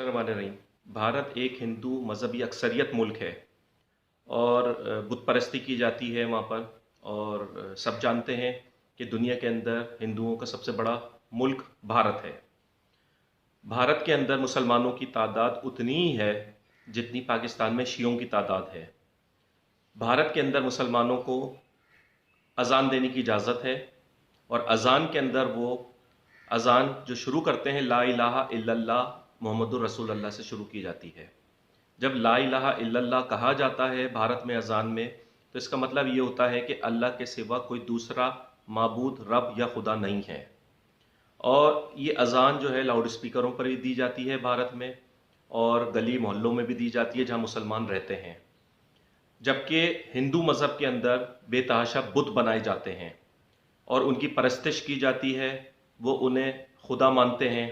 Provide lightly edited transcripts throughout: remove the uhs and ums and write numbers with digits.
बिस्मिल्लाहिर्रहमानिर्रहीम। भारत एक हिंदू मजहबी अक्सरियत मुल्क है और बुत परस्ती की जाती है वहाँ पर। और सब जानते हैं कि दुनिया के अंदर हिंदुओं का सबसे बड़ा मुल्क भारत है। भारत के अंदर मुसलमानों की तादाद उतनी ही है जितनी पाकिस्तान में शियों की तादाद है। भारत के अंदर मुसलमानों को अज़ान देने की इजाज़त है और अज़ान के अंदर वो अज़ान जो शुरू करते हैं ला इलाहा इल्लल्लाह मुहम्मदुर रसूलुल्लाह से शुरू की जाती है। जब ला इलाहा इल्लल्लाह कहा जाता है भारत में अज़ान में, तो इसका मतलब ये होता है कि अल्लाह के सिवा कोई दूसरा माबूद रब या खुदा नहीं है। और ये अज़ान जो है लाउड स्पीकरों पर भी दी जाती है भारत में, और गली मोहल्लों में भी दी जाती है जहाँ मुसलमान रहते हैं। जबकि हिंदू मज़हब के अंदर बेतहाशा बुत बनाए जाते हैं और उनकी परस्तिश की जाती है, वो उन्हें खुदा मानते हैं।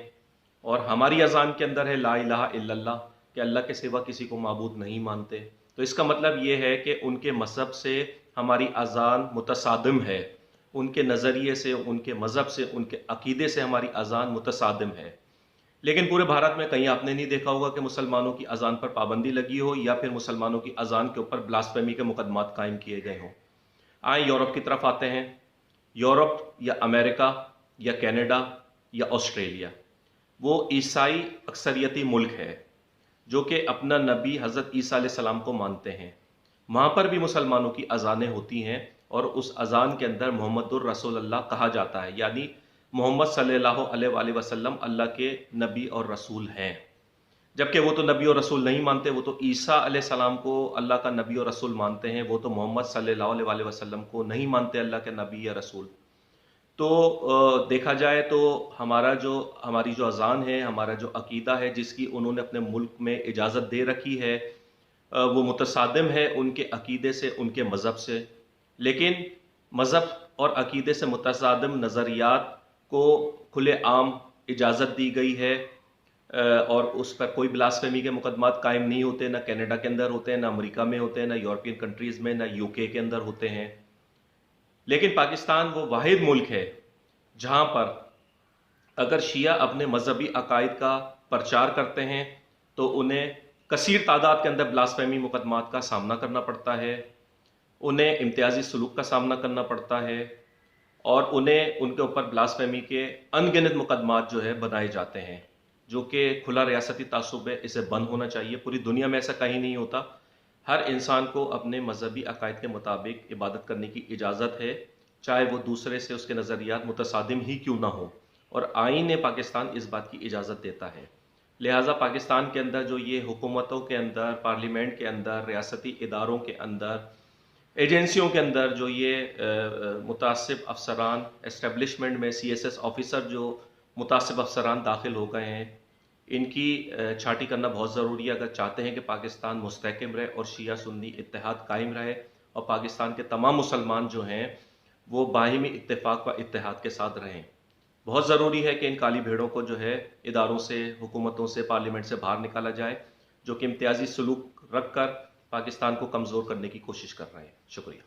और हमारी अज़ान के अंदर है ला इलाहा इल्लल्लाह कि अल्लाह के सिवा किसी को माबूद नहीं मानते। तो इसका मतलब ये है कि उनके मज़हब से हमारी अज़ान मुतसादिम है, उनके नज़रिए से, उनके मज़हब से, उनके अकीदे से हमारी अज़ान मुतसादिम है। लेकिन पूरे भारत में कहीं आपने नहीं देखा होगा कि मुसलमानों की अज़ान पर पाबंदी लगी हो या फिर मुसलमानों की अज़ान के ऊपर ब्लास्फेमी के मुकदमात कायम किए गए हों। आए यूरोप की तरफ आते हैं। यूरोप या अमेरिका या कनाडा या ऑस्ट्रेलिया, वो ईसाई अक्सरियती मुल्क है जो कि अपना नबी हज़रत ईसा अलैहिस्सलाम को मानते हैं। वहाँ पर भी मुसलमानों की अज़ानें होती हैं और उस अज़ान के अंदर मुहम्मदुर रसूलुल्लाह कहा जाता है, यानी मोहम्मद सल्लल्लाहु अलैहि वसल्लम अल्लाह के नबी और रसूल हैं। जबकि वो तो नबी और रसूल नहीं मानते, वो तो ईसा अलैहिस्सलाम को अल्लाह का नबी और रसूल मानते हैं। वो तो मोहम्मद सल्लल्लाहु अलैहि वसल्लम को नहीं मानते अल्लाह के नबी या रसूल। तो देखा जाए तो हमारी जो अज़ान है, हमारा जो अकीदा है, जिसकी उन्होंने अपने मुल्क में इजाज़त दे रखी है, वो मुतसादिम है उनके अकीदे से, उनके मज़हब से। लेकिन मज़हब और अकीदे से मुतसादिम नज़रियात को खुले आम इजाज़त दी गई है और उस पर कोई ब्लास्फेमी के मुकदमात कायम नहीं होते। ना कनाडा के अंदर होते हैं, ना अमेरिका में होते हैं, ना यूरोपियन कंट्रीज़ में, ना यूके के अंदर होते हैं। लेकिन पाकिस्तान वो वाहिद मुल्क है जहाँ पर अगर शिया अपने मजहबी अकायद का प्रचार करते हैं तो उन्हें कसीर तादाद के अंदर ब्लास्फेमी मुकदमात का सामना करना पड़ता है, उन्हें इम्तियाजी सलूक का सामना करना पड़ता है और उन्हें उनके ऊपर ब्लास्फेमी के अनगिनत मुकदमात जो है बनाए जाते हैं, जो कि खुला रियासती तासुब है। इसे बंद होना चाहिए। पूरी दुनिया में ऐसा कहीं नहीं होता। हर इंसान को अपने मजहबी अकायद के मुताबिक इबादत करने की इजाज़त है, चाहे वो दूसरे से उसके नज़रियात मुतसादिम ही क्यों ना हो। और आईन पाकिस्तान इस बात की इजाज़त देता है। लिहाजा पाकिस्तान के अंदर जो ये हुकूमतों के अंदर, पार्लियामेंट के अंदर, रियासती इदारों के अंदर, एजेंसियों के अंदर जो ये मुतासिब अफसरान, एस्टेब्लिशमेंट में CSS ऑफिसर जो मुतासिब अफसरान दाखिल हो गए हैं, इनकी छांटी करना बहुत ज़रूरी है अगर चाहते हैं कि पाकिस्तान मुस्तहकम रहे और शिया सुन्नी इत्तेहाद कायम रहे और पाकिस्तान के तमाम मुसलमान जो हैं वो बाहिमी इत्तेफाक व इत्तेहाद के साथ रहें। बहुत ज़रूरी है कि इन काली भेड़ों को जो है इदारों से, हुकूमतों से, पार्लियामेंट से बाहर निकाला जाए, जो कि इम्तियाजी सलूक रख कर पाकिस्तान को कमज़ोर करने की कोशिश कर रहे हैं। शुक्रिया।